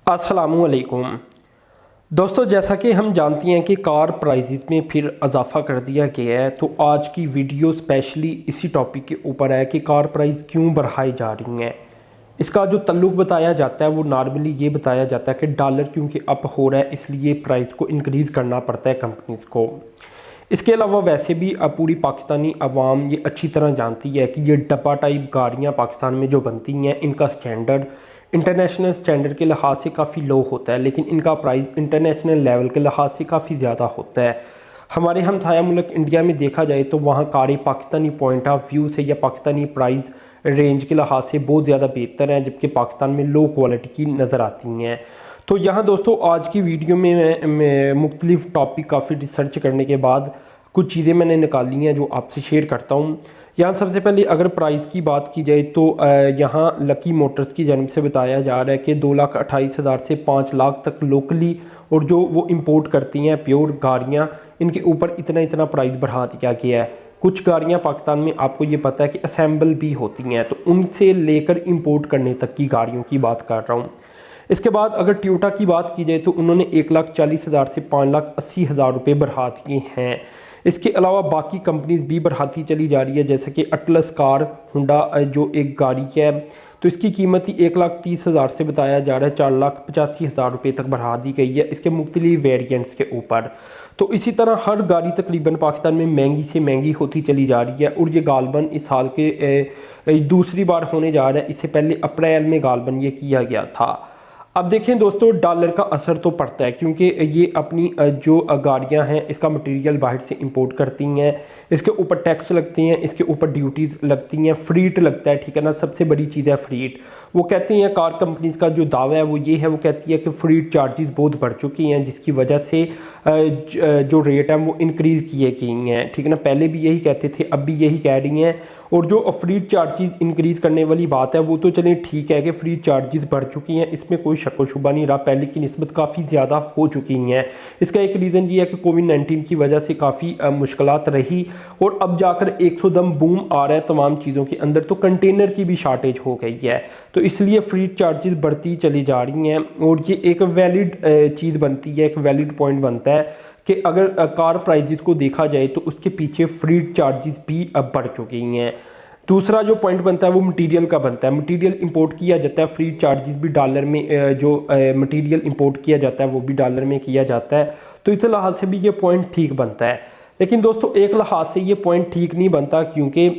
अस्सलामुअलैकुम दोस्तों, जैसा कि हम जानते हैं कि कार प्राइसेस में फिर इजाफ़ा कर दिया गया है। तो आज की वीडियो स्पेशली इसी टॉपिक के ऊपर है कि कार प्राइस क्यों बढ़ाई जा रही हैं। इसका जो तल्लुक बताया जाता है वो नॉर्मली ये बताया जाता है कि डॉलर क्योंकि अप हो रहा है इसलिए प्राइस को इंक्रीज़ करना पड़ता है कंपनीज़ को। इसके अलावा वैसे भी अब पूरी पाकिस्तानी अवाम ये अच्छी तरह जानती है कि ये डब्बा टाइप गाड़ियाँ पाकिस्तान में जो बनती हैं इनका स्टैंडर्ड इंटरनेशनल स्टैंडर्ड के लिहाज से काफ़ी लो होता है, लेकिन इनका प्राइस इंटरनेशनल लेवल के लिहाज से काफ़ी ज़्यादा होता है। हमारे हमसाया मुल्क इंडिया में देखा जाए तो वहाँ कारें पाकिस्तानी पॉइंट ऑफ व्यू से या पाकिस्तानी प्राइस रेंज के लिहाज से बहुत ज़्यादा बेहतर हैं, जबकि पाकिस्तान में लो क्वालिटी की नज़र आती हैं। तो यहाँ दोस्तों आज की वीडियो में मैं मुख्तलिफ टॉपिक काफ़ी रिसर्च करने के बाद कुछ चीज़ें मैंने निकाली हैं जो आपसे शेयर करता हूँ। यहाँ सबसे पहले अगर प्राइस की बात की जाए तो यहाँ लकी मोटर्स की जानिब से बताया जा रहा है कि 2,28,000 से 5 लाख तक लोकली और जो वो इंपोर्ट करती हैं प्योर गाड़ियाँ इनके ऊपर इतना इतना प्राइस बढ़ा दिया गया है। कुछ गाड़ियाँ पाकिस्तान में आपको ये पता है कि असेंबल भी होती हैं, तो उनसे लेकर इंपोर्ट करने तक की गाड़ियों की बात कर रहा हूँ। इसके बाद अगर टोयोटा की बात की जाए तो उन्होंने 1,40,000 से 5,80,000 रुपये बढ़ा दिए हैं। इसके अलावा बाकी कंपनीज भी बढ़ाती चली जा रही है, जैसे कि अटलस कार हुंडा जो एक गाड़ी है तो इसकी कीमत ही 1,30,000 से बताया जा रहा है 4,85,000 रुपये तक बढ़ा दी गई है इसके मुख्तलिफ वेरिएंट्स के ऊपर। तो इसी तरह हर गाड़ी तकरीबन पाकिस्तान में महंगी से महंगी होती चली जा रही है और ये गालबन इस साल के दूसरी बार होने जा रहा है। इससे पहले अप्रैल में गालबन ये किया गया था। अब देखें दोस्तों, डॉलर का असर तो पड़ता है क्योंकि ये अपनी जो गाड़ियां हैं इसका मटेरियल बाहर से इंपोर्ट करती हैं, इसके ऊपर टैक्स लगती हैं, इसके ऊपर ड्यूटीज़ लगती हैं, फ्रीट लगता है, ठीक है ना। सबसे बड़ी चीज़ है फ्रीट। वो कहती हैं कार कंपनीज़ का जो दावा है वो ये है, वो कहती है कि फ्रीट चार्जेस बहुत बढ़ चुकी हैं जिसकी वजह से जो रेट है वो इंक्रीज़ किए गई हैं, ठीक है ना। पहले भी यही कहते थे, अब भी यही कह रही हैं। और जो फ्रीट चार्जेस इंक्रीज़ करने वाली बात है वो तो चलें ठीक है कि फ्रीट चार्जेस बढ़ चुकी हैं, इसमें कोई शक व शुबा नहीं रहा, पहले की निस्बत काफ़ी ज़्यादा हो चुकी हैं। इसका एक रीज़न ये है कि कोविड-19 की वजह से काफ़ी मुश्किलात रही और अब जाकर 100 बूम आ रहा है तमाम चीज़ों के अंदर, तो कंटेनर की भी शार्टेज हो गई है, तो इसलिए फ्रीट चार्जेस बढ़ती चली जा रही हैं। और ये एक वैलिड चीज़ बनती है, एक वैलिड पॉइंट बनता है कि अगर कार प्राइजेस को देखा जाए तो उसके पीछे फ्रीट चार्जेस भी अब बढ़ चुकी हैं। दूसरा जो पॉइंट बनता है वो मटेरियल का बनता है। मटेरियल इंपोर्ट किया जाता है, फ्रीट चार्जेस भी डॉलर में, जो मटेरियल इंपोर्ट किया जाता है वो भी डॉलर में किया जाता है, तो इस लिहाज से भी ये पॉइंट ठीक बनता है। लेकिन दोस्तों एक लिहाज से ये पॉइंट ठीक नहीं बनता क्योंकि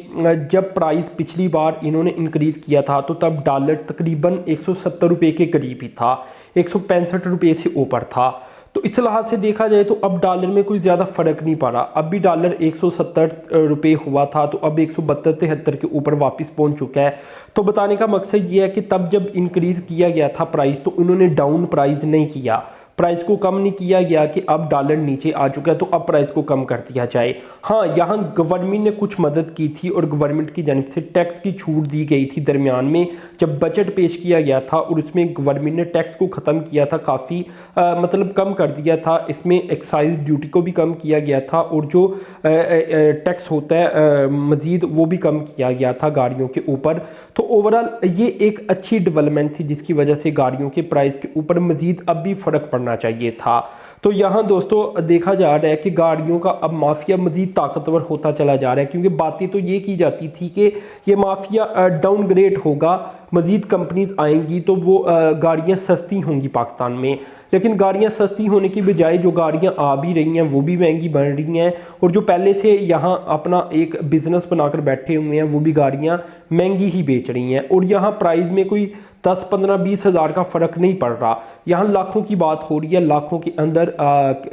जब प्राइस पिछली बार इन्होंने इंक्रीज़ किया था तो तब डॉलर तकरीबन 170 रुपये के करीब ही था, 165 रुपये से ऊपर था। तो इस लिहाज से देखा जाए तो अब डॉलर में कोई ज़्यादा फ़र्क नहीं पड़ा। अब भी डॉलर 170 रुपये हुआ था तो अब 172-73 के ऊपर वापस पहुंच चुका है। तो बताने का मकसद ये है कि तब जब इंक्रीज़ किया गया था प्राइस तो उन्होंने डाउन प्राइस नहीं किया, प्राइस को कम नहीं किया गया कि अब डॉलर नीचे आ चुका है तो अब प्राइस को कम कर दिया जाए। हाँ, यहाँ गवर्नमेंट ने कुछ मदद की थी और गवर्नमेंट की जानिब से टैक्स की छूट दी गई थी दरमियान में जब बजट पेश किया गया था, और उसमें गवर्नमेंट ने टैक्स को ख़त्म किया था, काफ़ी मतलब कम कर दिया था। इसमें एक्साइज ड्यूटी को भी कम किया गया था और जो टैक्स होता है मज़ीद वो भी कम किया गया था गाड़ियों के ऊपर। तो ओवरऑल ये एक अच्छी डेवलपमेंट थी जिसकी वजह से गाड़ियों के प्राइस के ऊपर मज़ीद अब भी फ़र्क पड़ना चाहिए था। तो यहाँ दोस्तों देखा जा रहा है कि गाड़ियों का अब माफिया मज़ीद ताकतवर होता चला जा रहा है, क्योंकि बातें तो ये की जाती थी कि ये माफिया डाउनग्रेड होगा, मज़ीद कंपनीज आएंगी तो वो गाड़ियाँ सस्ती होंगी पाकिस्तान में। लेकिन गाड़ियाँ सस्ती होने की बजाय जो गाड़ियाँ आ भी रही हैं वो भी महंगी बन रही हैं, और जो पहले से यहाँ अपना एक बिज़नेस बनाकर बैठे हुए हैं वो भी गाड़ियाँ महंगी ही बेच रही हैं। और यहाँ प्राइस में कोई 10, 15, 20 हज़ार का फ़र्क नहीं पड़ रहा, यहाँ लाखों की बात हो रही है, लाखों के अंदर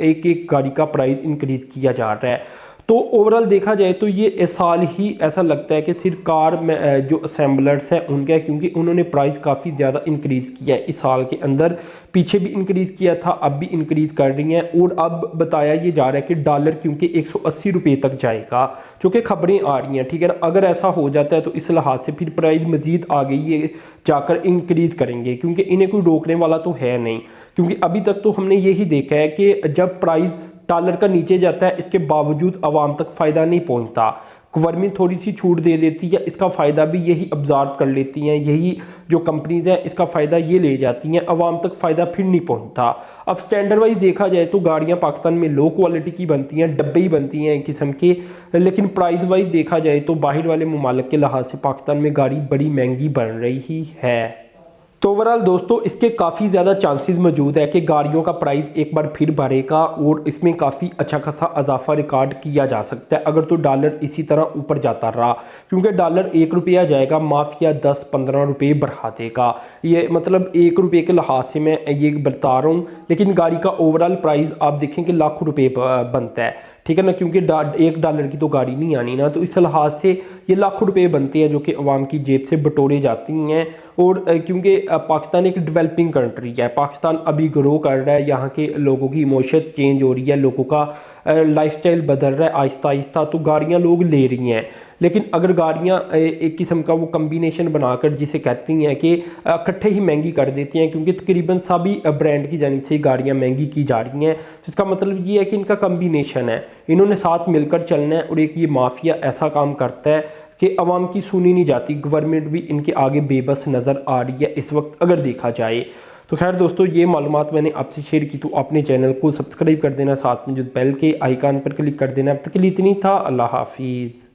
एक एक गाड़ी का प्राइस इंक्रीज़ किया जा रहा है। तो ओवरऑल देखा जाए तो ये इस साल ही ऐसा लगता है कि सिर्फ कार में जो असेंबलर्स हैं उनका, क्योंकि उन्होंने प्राइस काफ़ी ज़्यादा इंक्रीज़ किया है इस साल के अंदर, पीछे भी इंक्रीज़ किया था, अब भी इंक्रीज़ कर रही हैं। और अब बताया ये जा रहा है कि डॉलर क्योंकि 180 रुपये तक जाएगा, जो कि खबरें आ रही हैं, ठीक है ना। अगर ऐसा हो जाता है तो इस लिहाज से फिर प्राइस मज़ीद आगे ये जाकर इंक्रीज़ करेंगे, क्योंकि इन्हें कोई रोकने वाला तो है नहीं। क्योंकि अभी तक तो हमने यही देखा है कि जब प्राइस डॉलर का नीचे जाता है इसके बावजूद आवाम तक फ़ायदा नहीं पहुंचता। गवर्नमेंट थोड़ी सी छूट दे देती है, इसका फ़ायदा भी यही अब्जॉर्ब कर लेती हैं, यही जो कंपनीज़ हैं इसका फ़ायदा ये ले जाती हैं, आवाम तक फ़ायदा फिर नहीं पहुंचता। अब स्टैंडर्ड वाइज देखा जाए तो गाड़ियां पाकिस्तान में लो क्वालिटी की बनती हैं, डब्बे ही बनती हैं एक किस्म के, लेकिन प्राइस वाइज देखा जाए तो बाहर वाले ममालिक के लिहाज से पाकिस्तान में गाड़ी बड़ी महंगी बन रही है। तो ओवरऑल दोस्तों इसके काफ़ी ज़्यादा चांसेस मौजूद है कि गाड़ियों का प्राइस एक बार फिर बढ़ेगा और इसमें काफ़ी अच्छा खासा इजाफा रिकॉर्ड किया जा सकता है अगर तो डॉलर इसी तरह ऊपर जाता रहा, क्योंकि डॉलर 1 रुपया जाएगा माफिया 10-15 रुपये बढ़ा देगा। ये मतलब 1 रुपये के लिहाज से मैं ये बता रहा हूँ, लेकिन गाड़ी का ओवरऑल प्राइस आप देखें कि लाखों रुपये बनता है, ठीक है ना, क्योंकि $1 की तो गाड़ी नहीं आनी ना, तो इस लिहाज से ये लाखों रुपए बनते हैं जो कि अवाम की जेब से बटोरे जाती हैं। और क्योंकि पाकिस्तान एक डेवलपिंग कंट्री है, पाकिस्तान अभी ग्रो कर रहा है, यहाँ के लोगों की इमोशन चेंज हो रही है, लोगों का लाइफस्टाइल बदल रहा है आहिस्ता आहिस्ता, तो गाड़ियाँ लोग ले रही हैं। लेकिन अगर गाड़ियाँ एक किस्म का वो कम्बिनेशन बनाकर जिसे कहती हैं कि इकट्ठे ही महंगी कर देती हैं, क्योंकि तकरीबन सभी ब्रांड की जानिब से गाड़ियाँ महंगी की जा रही हैं, तो इसका मतलब ये है कि इनका कम्बिनेशन है, इन्होंने साथ मिलकर चलना है। और एक ये माफिया ऐसा काम करता है कि अवाम की सुनी नहीं जाती, गवर्नमेंट भी इनके आगे बेबस नज़र आ रही है इस वक्त अगर देखा जाए। तो खैर दोस्तों ये मालूमात मैंने आपसे शेयर की, तो अपने चैनल को सब्सक्राइब कर देना, साथ में जो बेल के आइकान पर क्लिक कर देना। अब तक के लिए इतनी था, अल्लाह हाफिज़।